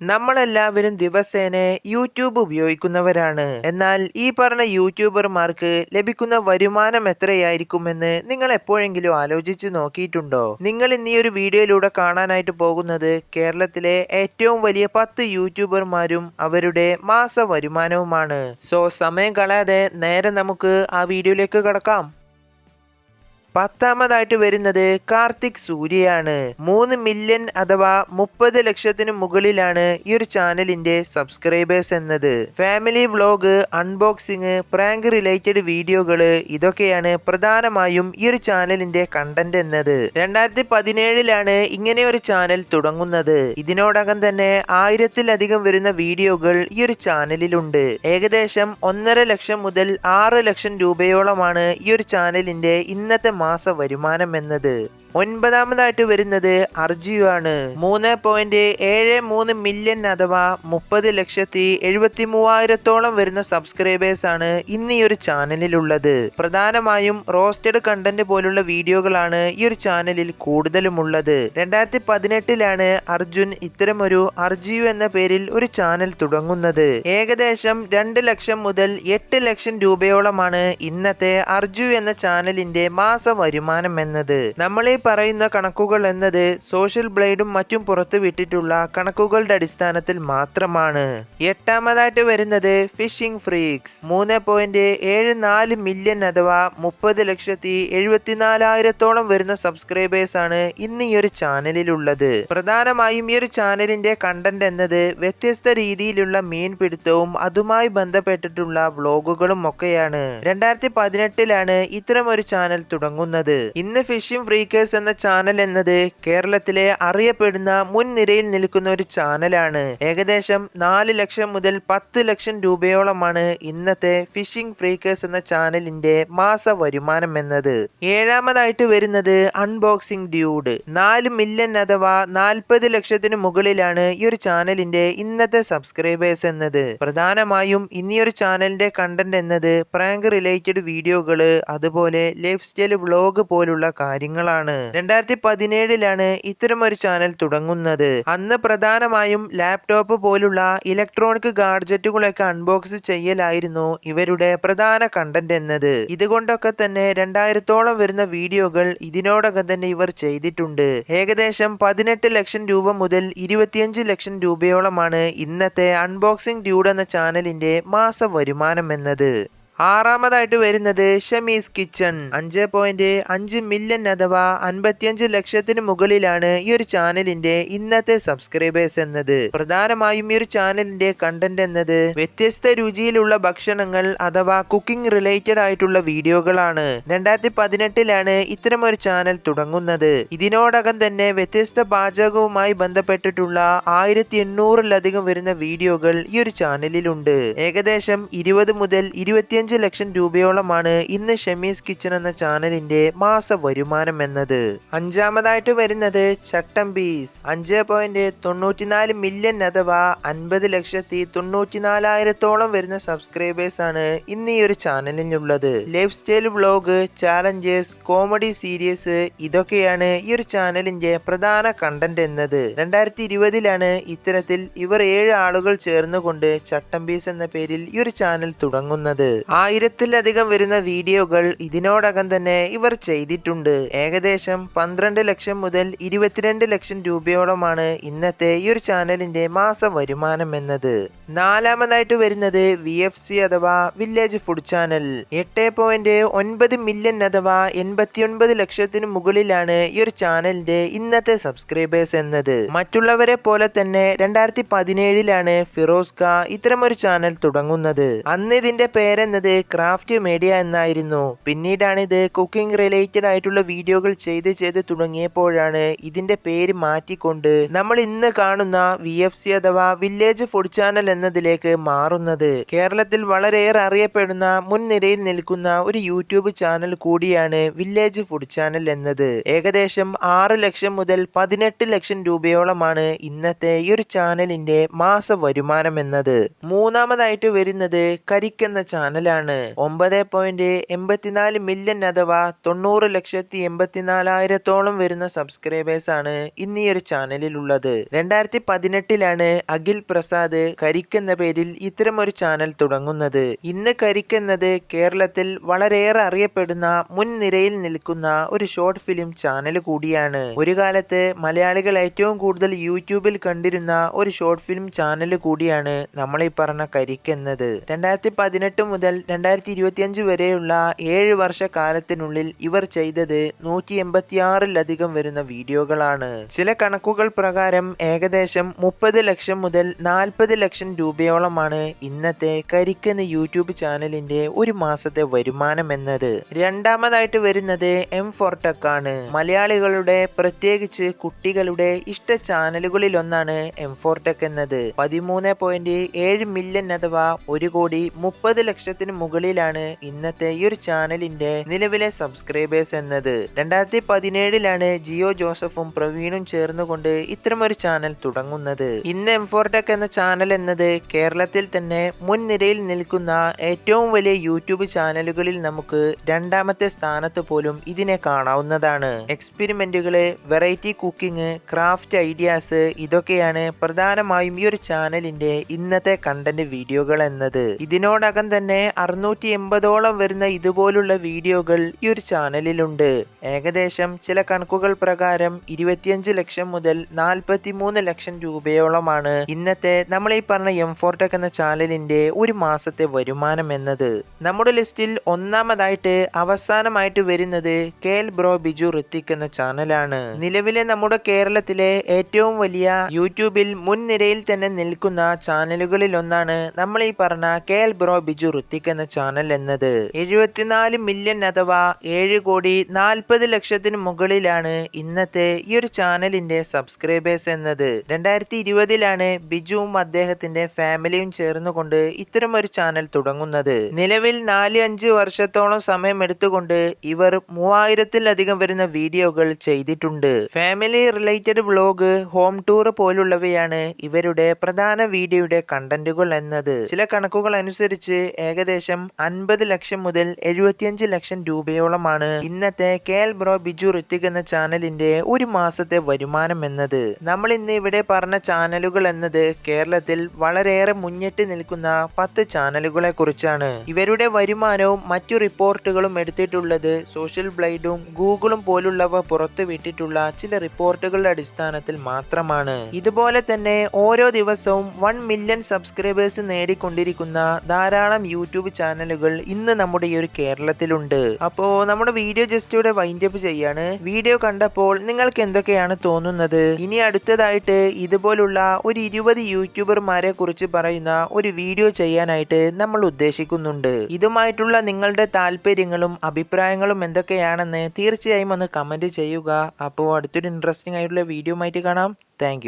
നമ്മളെല്ലാവരും ദിവസേന യൂട്യൂബ് ഉപയോഗിക്കുന്നവരാണ്. എന്നാൽ ഈ പറഞ്ഞ യൂട്യൂബർമാർക്ക് ലഭിക്കുന്ന വരുമാനം എത്രയായിരിക്കുമെന്ന് നിങ്ങൾ എപ്പോഴെങ്കിലും ആലോചിച്ച് നോക്കിയിട്ടുണ്ടോ? നിങ്ങൾ ഇന്ന് ഈ ഒരു വീഡിയോയിലൂടെ കാണാനായിട്ട് പോകുന്നത് കേരളത്തിലെ ഏറ്റവും വലിയ 10 യൂട്യൂബർമാരും അവരുടെ മാസ വരുമാനവുമാണ്. സമയം കളയാതെ നേരെ നമുക്ക് ആ വീഡിയോയിലേക്ക് കടക്കാം. 10ാമതായിട്ട് വരുന്നത് കാർത്തിക് സൂര്യയാണ്. 3 മില്യൺ അഥവാ 30 ലക്ഷത്തിന് മുകളിലാണ് ഈ ഒരു ചാനലിന്റെ സബ്സ്ക്രൈബേഴ്സ് എന്നത്. Family vlog, unboxing, prank related വീഡിയോകള് ഇതൊക്കെയാണ് പ്രധാനമായും ഈ ഒരു ചാനലിന്റെ കണ്ടന്റ് എന്നത്. 2017ലാണ് ഇങ്ങനെ ഒരു ചാനൽ തുടങ്ങുന്നത്. ഇതിനോടകം തന്നെ 1000-ലധികം വരുന്ന വീഡിയോകൾ ഈ ഒരു ചാനലിലുണ്ട്. ഏകദേശം 1.5 ലക്ഷം മുതൽ 6 ലക്ഷം രൂപയോളമാണ് ഈ ഒരു ചാനലിന്റെ ഇന്നത്തെ മാസ വരുമാനം എന്നത്. 9ാമതായിട്ട് വരുന്നത് അർജിയു ആണ്. 3.73 മില്യൺ അഥവാ 30,73,000 വരുന്ന സബ്സ്ക്രൈബേഴ്സ് ആണ് ഇന്ന് ഈ ഒരു ചാനലിലുള്ളത്. പ്രധാനമായും റോസ്റ്റഡ് കണ്ടന്റ് പോലുള്ള വീഡിയോകളാണ് ഈ ഒരു ചാനലിൽ കൂടുതലുമുള്ളത്. 2018ലാണ് അർജുൻ ഇത്തരമൊരു അർജിയു എന്ന പേരിൽ ഒരു ചാനൽ തുടങ്ങുന്നത്. ഏകദേശം 2 ലക്ഷം മുതൽ 8 ലക്ഷം രൂപയോളമാണ് ഇന്നത്തെ അർജു എന്ന ചാനലിന്റെ മാസ വരുമാനം എന്നത്. നമ്മളീ പറയുന്ന കണക്കുകൾ എന്നത് സോഷ്യൽ ബ്ലേഡും മറ്റും പുറത്തു വിട്ടിട്ടുള്ള കണക്കുകളുടെ അടിസ്ഥാനത്തിൽ മാത്രമാണ്. 8ാമതായിട്ട് വരുന്നത് ഫിഷിംഗ് ഫ്രീക്സ്. 3.74 മില്യൺ അഥവാ 30,74,000 വരുന്ന സബ്സ്ക്രൈബേഴ്സ് ആണ് ഇന്ന് ഈ ഒരു ചാനലിലുള്ളത്. പ്രധാനമായും ഈ ഒരു ചാനലിന്റെ കണ്ടന്റ് എന്നത് വ്യത്യസ്ത രീതിയിലുള്ള മീൻപിടുത്തവും അതുമായി ബന്ധപ്പെട്ടിട്ടുള്ള വ്ലോഗുകളും ഒക്കെയാണ്. 2018ലാണ് ഇത്തരം ഒരു ചാനൽ തുടങ്ങുന്നത്. ഇന്ന് ഫിഷിംഗ് ഫ്രീക്കേഴ്സ് എന്ന ചാനൽ എന്നത് കേരളത്തിലെ അറിയപ്പെടുന്ന മുൻനിരയിൽ നിൽക്കുന്ന ഒരു ചാനലാണ്. ഏകദേശം 4 ലക്ഷം മുതൽ 10 ലക്ഷം രൂപയോളമാണ് ഇന്നത്തെ ഫിഷിംഗ് ഫ്രീക്കേഴ്സ് എന്ന ചാനലിന്റെ മാസ വരുമാനം എന്നത്. 7ാമതായിട്ട് വരുന്നത് അൺബോക്സിംഗ് ഡ്യൂഡ്. 4 മില്യൺ അഥവാ 40 ലക്ഷത്തിന് മുകളിലാണ് ഈ ഒരു ചാനലിന്റെ ഇന്നത്തെ സബ്സ്ക്രൈബേഴ്സ് എന്നത്. പ്രധാനമായും ഇനി ഒരു ചാനലിന്റെ കണ്ടന്റ് എന്നത് പ്രാങ്ക് റിലേറ്റഡ് വീഡിയോകള്, അതുപോലെ ലൈഫ് സ്റ്റൈൽ വ്ലോഗ് പോലുള്ള കാര്യങ്ങളാണ്. 2017ലാണ് ഇത്തരം ഒരു ചാനൽ തുടങ്ങുന്നത്. അന്ന് പ്രധാനമായും ലാപ്ടോപ്പ് പോലുള്ള ഇലക്ട്രോണിക് ഗാഡ്ജറ്റുകളൊക്കെ അൺബോക്സ് ചെയ്യലായിരുന്നു ഇവരുടെ പ്രധാന കണ്ടന്റ് എന്നത്. ഇതുകൊണ്ടൊക്കെ തന്നെ 2000-ഓളം വരുന്ന വീഡിയോകൾ ഇതിനോടകം തന്നെ ഇവർ ചെയ്തിട്ടുണ്ട്. ഏകദേശം 18 ലക്ഷം രൂപ മുതൽ 25 ലക്ഷം രൂപയോളമാണ് ഇന്നത്തെ അൺബോക്സിംഗ് ഡ്യൂഡ് എന്ന ചാനലിന്റെ മാസ വരുമാനം എന്നത്. 6ാമതായിട്ട് വരുന്നത് ഷമീസ് കിച്ചൺ. 5.5 മില്യൺ അഥവാ 55 ലക്ഷത്തിന് മുകളിലാണ് ഈ ഒരു ചാനലിന്റെ ഇന്നത്തെ സബ്സ്ക്രൈബേഴ്സ് എന്നത്. പ്രധാനമായും ഈ ഒരു ചാനലിന്റെ കണ്ടന്റ് എന്നത് വ്യത്യസ്ത രുചിയിലുള്ള ഭക്ഷണങ്ങൾ അഥവാ കുക്കിംഗ് റിലേറ്റഡ് ആയിട്ടുള്ള വീഡിയോകളാണ്. 2018ലാണ് ഇത്തരം ഒരു ചാനൽ തുടങ്ങുന്നത്. ഇതിനോടകം തന്നെ വ്യത്യസ്ത പാചകവുമായി ബന്ധപ്പെട്ടിട്ടുള്ള 1800-ലധികം വരുന്ന വീഡിയോകൾ ഈ ഒരു ചാനലിലുണ്ട്. ഏകദേശം 20 മുതൽ 25 ലക്ഷം രൂപയോളമാണ് ഇന്ന് ഷമീസ് കിച്ചൺ എന്ന ചാനലിന്റെ മാസ വരുമാനം എന്നത്. 5ാമതായിട്ട് വരുന്നത് ചട്ടമ്പീസ്. 5.94 മില്യൺ അഥവാ 50,94,000 വരുന്ന സബ്സ്ക്രൈബേഴ്സ് ആണ് ഇന്ന് ഈ ഒരു ചാനലിനുള്ളത്. Lifestyle vlog, challenges, comedy series ഇതൊക്കെയാണ് ഈ ഒരു ചാനലിന്റെ പ്രധാന കണ്ടന്റ് എന്നത്. 2020ലാണ് ഇത്തരത്തിൽ ഇവർ 7 ആളുകൾ ചേർന്നുകൊണ്ട് ചട്ടമ്പീസ് എന്ന പേരിൽ ഈ ഒരു ചാനൽ തുടങ്ങുന്നത്. 1000-ലധികം വരുന്ന വീഡിയോകൾ ഇതിനോടകം തന്നെ ഇവർ ചെയ്തിട്ടുണ്ട്. ഏകദേശം 12 ലക്ഷം മുതൽ 22 ലക്ഷം രൂപയോളമാണ് ഇന്നത്തെ ഈ ഒരു ചാനലിന്റെ മാസ വരുമാനം എന്നത്. 4ാമതായിട്ട് വരുന്നത് VFC അഥവാ വില്ലേജ് ഫുഡ് ചാനൽ. 8.9 മില്യൺ അഥവാ 89 ലക്ഷത്തിന് മുകളിലാണ് ഈ ഒരു ചാനലിന്റെ ഇന്നത്തെ സബ്സ്ക്രൈബേഴ്സ് എന്നത്. മറ്റുള്ളവരെ പോലെ തന്നെ 2017ലാണ് ഫിറോസ്ക ഇത്തരം ഒരു ചാനൽ തുടങ്ങുന്നത്. അന്ന് ഇതിന്റെ പേരെന്നത് ക്രാഫ്റ്റ് മീഡിയ എന്നായിരുന്നു. പിന്നീടാണ് ഇത് കുക്കിംഗ് റിലേറ്റഡ് ആയിട്ടുള്ള വീഡിയോകൾ ചെയ്ത് തുടങ്ങിയപ്പോഴാണ് ഇതിന്റെ പേര് മാറ്റിക്കൊണ്ട് നമ്മൾ ഇന്ന് കാണുന്ന VFC അഥവാ വില്ലേജ് ഫുഡ് ചാനൽ എന്നതിലേക്ക് മാറുന്നത്. കേരളത്തിൽ വളരെയേറെ അറിയപ്പെടുന്ന മുൻനിരയിൽ നിൽക്കുന്ന ഒരു യൂട്യൂബ് ചാനൽ കൂടിയാണ് വില്ലേജ് ഫുഡ് ചാനൽ എന്നത്. ഏകദേശം 6 ലക്ഷം മുതൽ 18 ലക്ഷം രൂപയോളമാണ് ഇന്നത്തെ ഈ ഒരു ചാനലിന്റെ മാസ വരുമാനം എന്നത്. 3ാമതായിട്ട് വരുന്നത് കരിക്ക് എന്ന ചാനലാണ്. ആണ്. 9.84 മില്യൺ അഥവാ 90,84,000 വരുന്ന സബ്സ്ക്രൈബേഴ്സ് ആണ് ഇന്ന് ഈ ഒരു ചാനലിലുള്ളത്. 2018 അഖിൽ പ്രസാദ് കരിക്ക് എന്ന പേരിൽ ഇത്തരമൊരു ചാനൽ തുടങ്ങുന്നത്. ഇന്ന് കരിക്ക് എന്നത് കേരളത്തിൽ വളരെയേറെ അറിയപ്പെടുന്ന മുൻനിരയിൽ നിൽക്കുന്ന ഒരു ഷോർട്ട് ഫിലിം ചാനൽ കൂടിയാണ്. ഒരു കാലത്ത് മലയാളികൾ ഏറ്റവും കൂടുതൽ യൂട്യൂബിൽ കണ്ടിരുന്ന ഒരു ഷോർട്ട് ഫിലിം ചാനൽ കൂടിയാണ് നമ്മൾ ഈ പറഞ്ഞ കരിക്ക് എന്നത്. 2018 മുതൽ 2025 വരെയുള്ള 7 വർഷ കാലത്തിനുള്ളിൽ ഇവർ ചെയ്തത് 186-ലധികം വരുന്ന വീഡിയോകളാണ്. ചില കണക്കുകൾ പ്രകാരം ഏകദേശം 30 ലക്ഷം മുതൽ 40 ലക്ഷം രൂപയോളമാണ് ഇന്നത്തെ കരിക്ക് എന്ന യൂട്യൂബ് ചാനലിന്റെ ഒരു മാസത്തെ വരുമാനം എന്നത്. രണ്ടാമതായിട്ട് വരുന്നത് M4Tech ആണ്. മലയാളികളുടെ പ്രത്യേകിച്ച് കുട്ടികളുടെ ഇഷ്ട ചാനലുകളിൽ ഒന്നാണ് M4Tech എന്നത്. 13.7 മില്യൺ അഥവാ 1,30,00,000 മുകളിലാണ് ഇന്നത്തെ ഈ ഒരു ചാനലിന്റെ നിലവിലെ സബ്സ്ക്രൈബേഴ്സ് എന്നത്. 2017 ജിയോ ജോസഫും പ്രവീണും ചേർന്നുകൊണ്ട് ഇത്തരമൊരു ചാനൽ തുടങ്ങുന്നത്. ഇന്ന് M4Tech എന്ന ചാനൽ എന്നത് കേരളത്തിൽ തന്നെ മുൻനിരയിൽ നിൽക്കുന്ന ഏറ്റവും വലിയ യൂട്യൂബ് ചാനലുകളിൽ നമുക്ക് രണ്ടാമത്തെ സ്ഥാനത്ത് പോലും ഇതിനെ കാണാവുന്നതാണ്. എക്സ്പെരിമെന്റുകള്, വെറൈറ്റി കുക്കിംഗ്, ക്രാഫ്റ്റ് ഐഡിയാസ് ഇതൊക്കെയാണ് പ്രധാനമായും ഈ ഒരു ചാനലിന്റെ ഇന്നത്തെ കണ്ടന്റ് വീഡിയോകൾ എന്നത്. ഇതിനോടകം തന്നെ 680ഓളം വരുന്ന ഇതുപോലുള്ള വീഡിയോകൾ ഈ ഒരു ചാനലിലുണ്ട്. ഏകദേശം ചില കണക്കുകൾ പ്രകാരം 25 ലക്ഷം മുതൽ 43 ലക്ഷം രൂപയോളമാണ് ഇന്നത്തെ നമ്മൾ ഈ പറഞ്ഞ M4Tech എന്ന ചാനലിന്റെ ഒരു മാസത്തെ വരുമാനം എന്നത്. നമ്മുടെ ലിസ്റ്റിൽ ഒന്നാമതായിട്ട് അവസാനമായിട്ട് വരുന്നത് KL ബ്രോ ബിജു ഋത്തിക് എന്ന ചാനലാണ്. നിലവിലെ നമ്മുടെ കേരളത്തിലെ ഏറ്റവും വലിയ യൂട്യൂബിൽ മുൻനിരയിൽ തന്നെ നിൽക്കുന്ന ചാനലുകളിൽ ഒന്നാണ് നമ്മൾ ഈ പറഞ്ഞ KL ബ്രോ ബിജു ഋത്തിക് എന്ന ചാനൽ എന്നത്. 74 മില്യൺ അഥവാ 7,40,00,000 മുകളിലാണ് ഇന്നത്തെ ഈ ഒരു ചാനലിന്റെ സബ്സ്ക്രൈബേഴ്സ് എന്നത്. 2020 ബിജുവും അദ്ദേഹത്തിന്റെ ഫാമിലിയും ചേർന്നുകൊണ്ട് ഇത്തരം ഒരു ചാനൽ തുടങ്ങുന്നത്. നിലവിൽ 4-5 വർഷത്തോളം സമയം എടുത്തുകൊണ്ട് ഇവർ 3000-ലധികം വരുന്ന വീഡിയോകൾ ചെയ്തിട്ടുണ്ട്. Family related vlog, home tour പോലുള്ളവയാണ് ഇവരുടെ പ്രധാന വീഡിയോയുടെ കണ്ടന്റുകൾ എന്നത്. ചില കണക്കുകൾ അനുസരിച്ച് ഏകദേശം 50 ലക്ഷം മുതൽ 75 ലക്ഷം രൂപയോളമാണ് ഇന്നത്തെ KL ബ്രോ ബിജു ഋത്തിക് എന്ന ചാനലിന്റെ ഒരു മാസത്തെ വരുമാനം എന്നത്. നമ്മൾ ഇന്ന് ഇവിടെ പറഞ്ഞ ചാനലുകൾ എന്നത് കേരളത്തിൽ വളരെയേറെ മുന്നിട്ട് നിൽക്കുന്ന 10 ചാനലുകളെ കുറിച്ചാണ്. ഇവരുടെ വരുമാനവും മറ്റു റിപ്പോർട്ടുകളും എടുത്തിട്ടുള്ളത് സോഷ്യൽ ബ്ലൈഡും ഗൂഗിളും പോലുള്ളവ പുറത്തുവിട്ടിട്ടുള്ള ചില റിപ്പോർട്ടുകളുടെ അടിസ്ഥാനത്തിൽ മാത്രമാണ്. ഇതുപോലെ തന്നെ ഓരോ ദിവസവും 1 മില്യൺ സബ്സ്ക്രൈബേഴ്സ് നേടിക്കൊണ്ടിരിക്കുന്ന ധാരാളം യൂട്യൂബ് ചാനലുകൾ ഇന്ന് നമ്മുടെ ഈ ഒരു കേരളത്തിലുണ്ട്. അപ്പോ നമ്മുടെ വീഡിയോ ജസ്റ്റ് ഇവിടെ വൈൻഡ് അപ്പ് ചെയ്യാണ്. വീഡിയോ കണ്ടപ്പോൾ നിങ്ങൾക്ക് എന്തൊക്കെയാണ് തോന്നുന്നത്? ഇനി അടുത്തതായിട്ട് ഇതുപോലുള്ള ഒരു 20 യൂട്യൂബർമാരെ കുറിച്ച് പറയുന്ന ഒരു വീഡിയോ ചെയ്യാനായിട്ട് നമ്മൾ ഉദ്ദേശിക്കുന്നുണ്ട്. ഇതുമായിട്ടുള്ള നിങ്ങളുടെ താല്പര്യങ്ങളും അഭിപ്രായങ്ങളും എന്തൊക്കെയാണെന്ന് തീർച്ചയായും ഒന്ന് കമന്റ് ചെയ്യുക. അപ്പോൾ അടുത്തൊരു ഇൻട്രസ്റ്റിംഗ് ആയിട്ടുള്ള വീഡിയോ ആയിട്ട് കാണാം. Thank you.